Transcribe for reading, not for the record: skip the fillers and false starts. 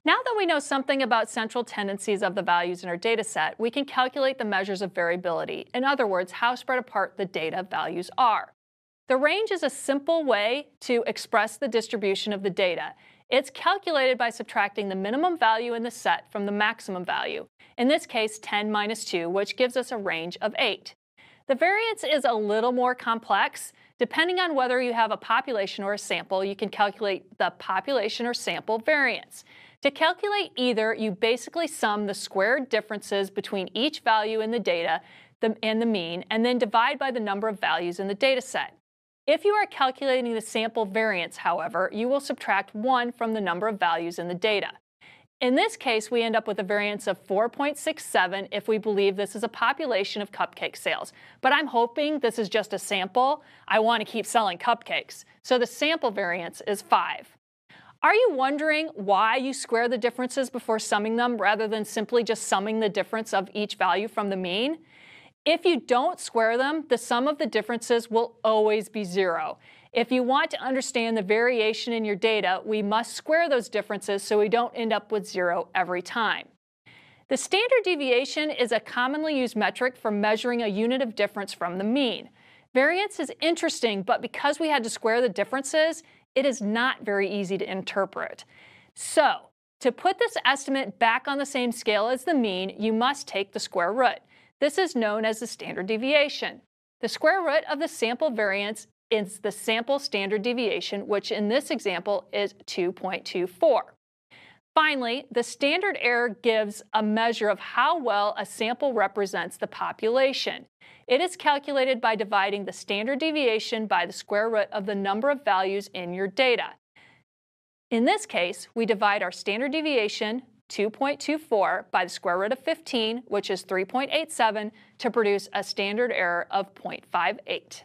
Now that we know something about central tendencies of the values in our data set, we can calculate the measures of variability. In other words, how spread apart the data values are. The range is a simple way to express the distribution of the data. It's calculated by subtracting the minimum value in the set from the maximum value, in this case 10 minus 2, which gives us a range of 8. The variance is a little more complex. Depending on whether you have a population or a sample, you can calculate the population or sample variance. To calculate either, you basically sum the squared differences between each value in the data and the mean, and then divide by the number of values in the data set. If you are calculating the sample variance, however, you will subtract 1 from the number of values in the data. In this case, we end up with a variance of 4.67 if we believe this is a population of cupcake sales. But I'm hoping this is just a sample. I want to keep selling cupcakes. So the sample variance is 5. Are you wondering why you square the differences before summing them rather than simply just summing the difference of each value from the mean? If you don't square them, the sum of the differences will always be 0. If you want to understand the variation in your data, we must square those differences so we don't end up with 0 every time. The standard deviation is a commonly used metric for measuring a unit of difference from the mean. Variance is interesting, but because we had to square the differences, it is not very easy to interpret. So, to put this estimate back on the same scale as the mean, you must take the square root. This is known as the standard deviation. The square root of the sample variance is the sample standard deviation, which in this example is 2.24. Finally, the standard error gives a measure of how well a sample represents the population. It is calculated by dividing the standard deviation by the square root of the number of values in your data. In this case, we divide our standard deviation, 2.24, by the square root of 15, which is 3.87, to produce a standard error of 0.58.